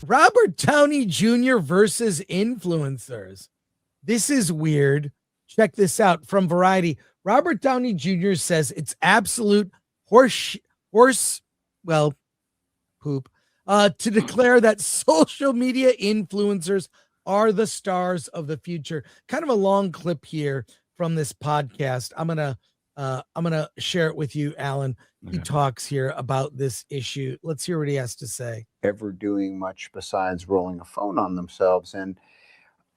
Robert Downey Jr. versus influencers. This is weird. Check this out from Variety. Robert Downey Jr. says it's absolute poop to declare that social media influencers are the stars of the future. Kind of a long clip here from this podcast. I'm gonna share it with you, Alan. He talks here about this issue. Let's hear what he has to say. Ever doing much besides rolling a phone on themselves. And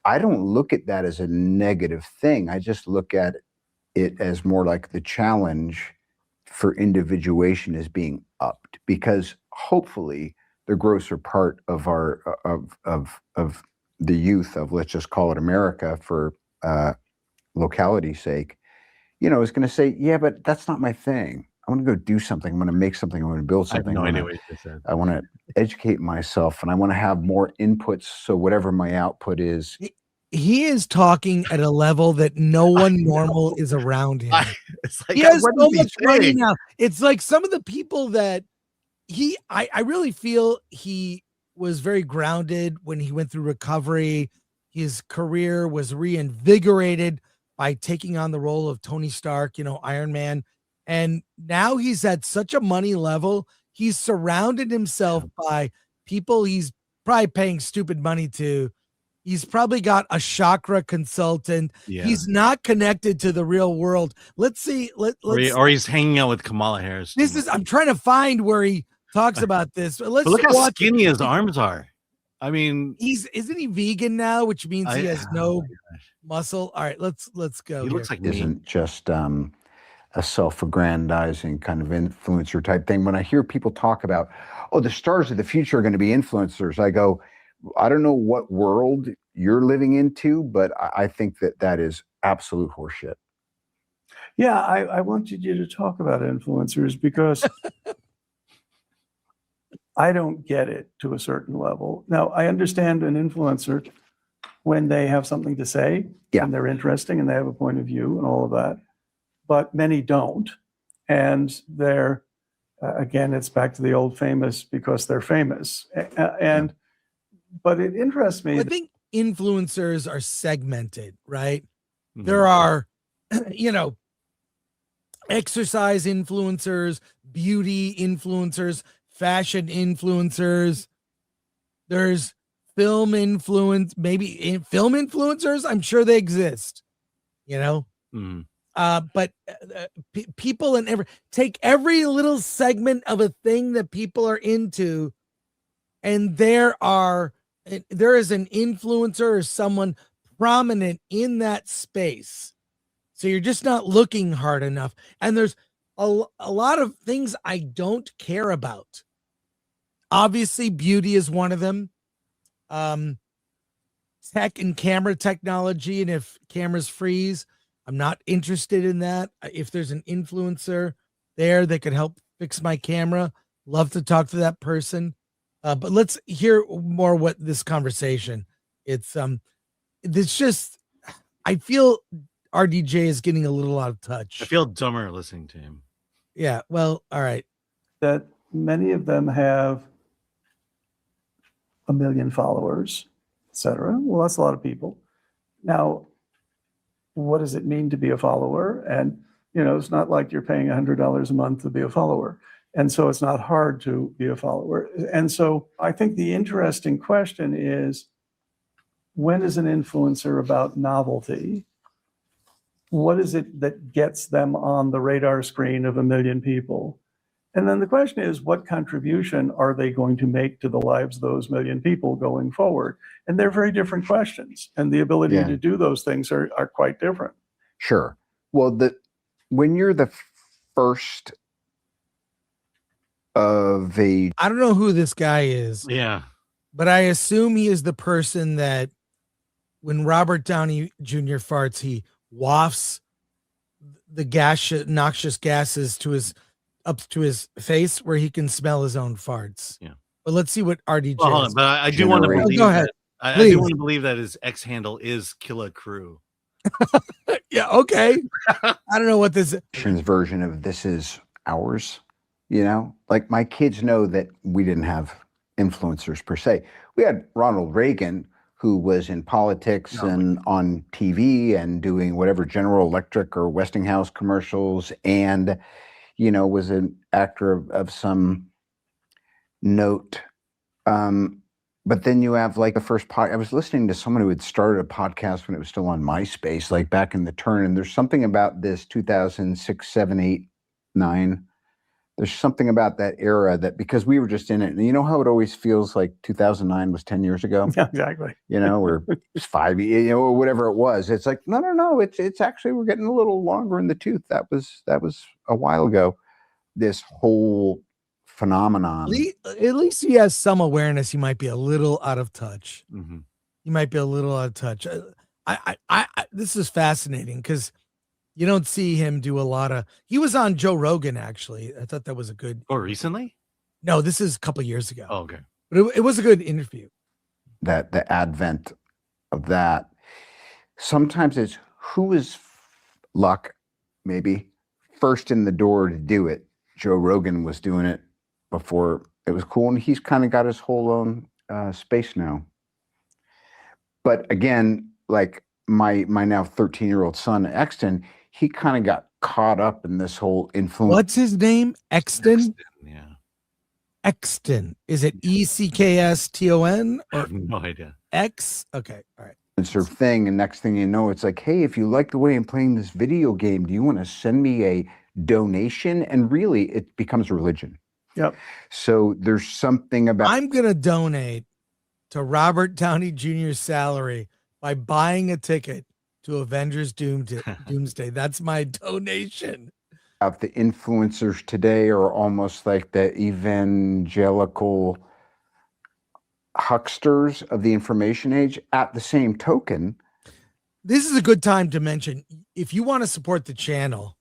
I don't look at that as a negative thing. I just look at it as more like the challenge for individuation is being upped, because hopefully the grosser part of our of the youth of, let's just call it America for locality's sake, you know, is going to say, yeah, but that's not my thing. I want to go do something. I'm going to make something. I'm going to build something. I have no idea what you said. I want to educate myself, and I want to have more inputs. So whatever my output is. He is talking at a level that no one normal is around him. It's like, he has so much money now. It's like some of the people that I really feel he was very grounded when he went through recovery. His career was reinvigorated by taking on the role of Tony Stark, you know, Iron Man. And now he's at such a money level. He's surrounded himself by people he's probably paying stupid money to. He's probably got a chakra consultant. Yeah. He's not connected to the real world. Let's see. Or he's hanging out with Kamala Harris. I'm trying to find where he talks about this. But look how skinny his arms are. I mean, isn't he vegan now, which means he has no muscle. All right, let's go. He looks like me. Isn't just a self-aggrandizing kind of influencer type thing. When I hear people talk about, oh, the stars of the future are going to be influencers, I go, I don't know what world you're living into, but I think that is absolute horseshit. Yeah, I wanted you to talk about influencers because I don't get it to a certain level. Now, I understand an influencer when they have something to say and they're interesting and they have a point of view and all of that, but many don't. And they're, again, it's back to the old famous because they're famous. But it interests me. I think influencers are segmented, right? Mm-hmm. There are, you know, exercise influencers, beauty influencers, fashion influencers. There's film influencers. I'm sure they exist, you know? Mm-hmm. But people take every little segment of a thing that people are into, and there is an influencer or someone prominent in that space. So you're just not looking hard enough. And there's a lot of things I don't care about. Obviously, beauty is one of them. Tech and camera technology. And if cameras freeze, I'm not interested in that. If there's an influencer there that could help fix my camera, love to talk to that person. But let's hear more what this conversation. It's just, I feel RDJ is getting a little out of touch. I feel dumber listening to him. Yeah, well, all right. That many of them have 1 million followers, etc. Well, that's a lot of people. Now, what does it mean to be a follower? And, you know, it's not like you're paying $100 a month to be a follower. And so it's not hard to be a follower. And so I think the interesting question is, when is an influencer about novelty? What is it that gets them on the radar screen of 1 million people? And then the question is, what contribution are they going to make to the lives of those 1 million people going forward? And they're very different questions. And the ability to do those things are quite different. Sure. Well, when you're the first of a... I don't know who this guy is. Yeah. But I assume he is the person that when Robert Downey Jr. farts, he wafts the noxious gases up to his face where he can smell his own farts. Yeah. But let's see what RDJ hold on, but I do want to believe go ahead. I do want to believe that his X handle is Killa Crew. Yeah, okay. I don't know what this version of this is ours. You know, like my kids know that we didn't have influencers per se. We had Ronald Reagan, who was in politics and on TV and doing whatever General Electric or Westinghouse commercials, and was an actor of some note. But then you have like the first I was listening to someone who had started a podcast when it was still on MySpace, like back in the turn. And there's something about this 2006, 7, 8, 9. There's something about that era that, because we were just in it, and you know how it always feels like 2009 was 10 years ago? Yeah, exactly. Or it's 5, or whatever it was. It's like, no, it's actually, we're getting a little longer in the tooth. That was a while ago. This whole phenomenon. At least he has some awareness. He might be a little out of touch. Mm-hmm. He might be a little out of touch. I this is fascinating because you don't see him do a lot of. He was on Joe Rogan, actually. I thought that was a good. Or recently? No, this is a couple of years ago. Oh, okay. But it was a good interview. That the advent of that. Sometimes it's who is luck, maybe first in the door to do it. Joe Rogan was doing it before it was cool, and he's kind of got his whole own space now. But again, like my now 13-year-old son Exton, he kind of got caught up in this whole influence. What's his name? Exton? Yeah. Exton. Is it ECKSTON I or have no idea. X? Okay, all right. Sort of thing, and next thing you know, it's like, hey, if you like the way I'm playing this video game, do you want to send me a donation? And really, it becomes a religion. Yep. So there's something about. I'm gonna donate to Robert Downey Jr.'s salary by buying a ticket to Avengers Doomsday. That's my donation. The influencers today are almost like the evangelical hucksters of the information age. At the same token, this is a good time to mention, if you want to support the channel,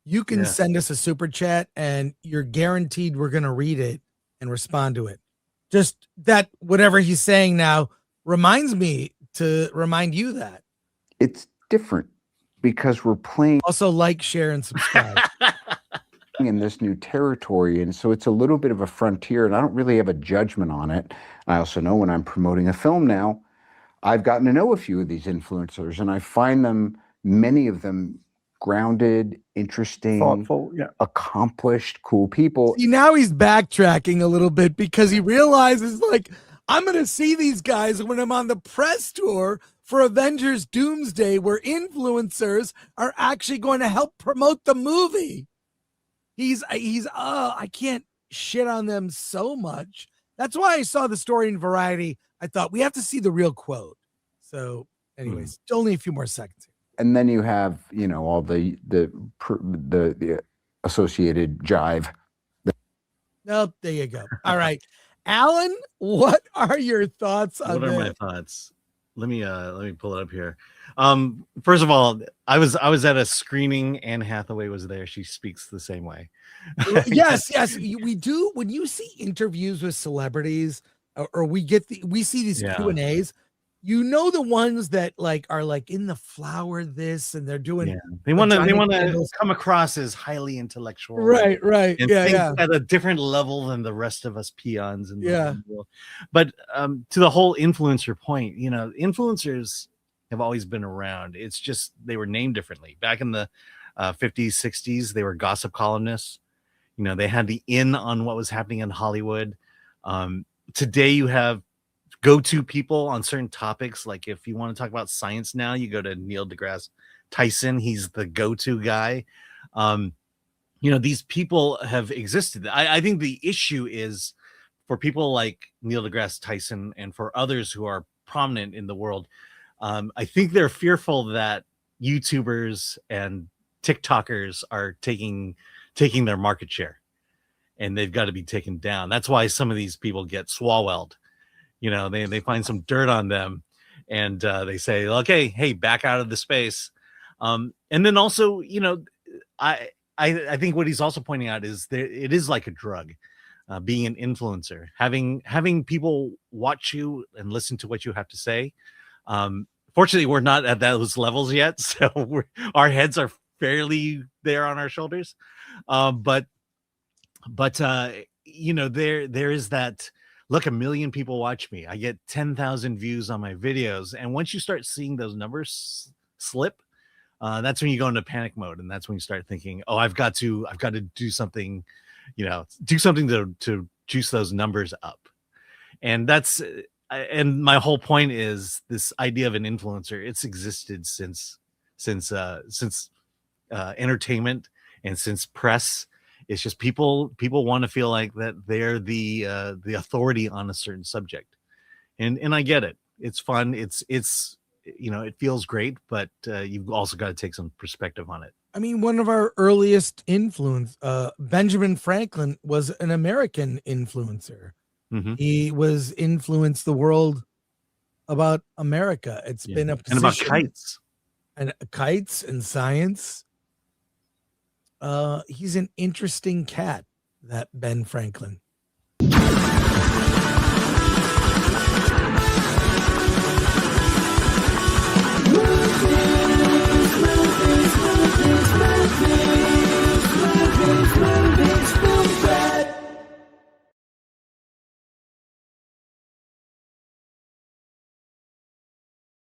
you can send us a super chat and you're guaranteed we're going to read it and respond to it. Just that whatever he's saying now reminds me to remind you that it's different because we're playing. Also, like, share, and subscribe. In this new territory, and so it's a little bit of a frontier, and I don't really have a judgment on it. I also know when I'm promoting a film now, I've gotten to know a few of these influencers, and I find them, many of them, grounded, interesting, Thoughtful, accomplished, cool people. See, now he's backtracking a little bit because he realizes, like, I'm going to see these guys when I'm on the press tour for Avengers Doomsday, where influencers are actually going to help promote the movie. I can't shit on them so much. That's why I saw the story in Variety. I thought we have to see the real quote. So anyways, only a few more seconds. And then you have, all the associated jive. Nope, there you go. All right. Alan, what are your thoughts on What are this? my thoughts? Let me pull it up here. First of all, I was at a screening. Anne Hathaway was there. She speaks the same way. Yes. We do. When you see interviews with celebrities, or we see these Q&As, the ones that are in the flower this, and they're doing. They want to come across as highly intellectual. Right. And think at a different level than the rest of us peons in the world. But to the whole influencer point, influencers have always been around. It's just they were named differently. Back in the 50s, 60s, they were gossip columnists. They had the in on what was happening in Hollywood. Today you have go-to people on certain topics. Like if you want to talk about science now, you go to Neil deGrasse Tyson. He's the go-to guy. These people have existed. I think the issue is for people like Neil deGrasse Tyson and for others who are prominent in the world. I think they're fearful that YouTubers and TikTokers are taking their market share, and they've got to be taken down. That's why some of these people get swallowed. They find some dirt on them, and they say, okay, hey, back out of the space. And then also, I think what he's also pointing out is it is like a drug, being an influencer, having people watch you and listen to what you have to say. Fortunately, we're not at those levels yet, so our heads are fairly there on our shoulders. But there is that look, 1 million people watch me. I get 10,000 views on my videos. And once you start seeing those numbers slip, that's when you go into panic mode. And that's when you start thinking, oh, I've got to do something, to juice those numbers up. And and my whole point is this idea of an influencer. It's existed since entertainment and since press. It's just people want to feel like that they're the authority on a certain subject, and I get it. It's fun. It's it feels great, but you've also got to take some perspective on it. I mean, one of our earliest influence, Benjamin Franklin, was an American influencer. Mm-hmm. He was influenced the world about America. It's been a position, and about kites and science. He's an interesting cat, that Ben Franklin.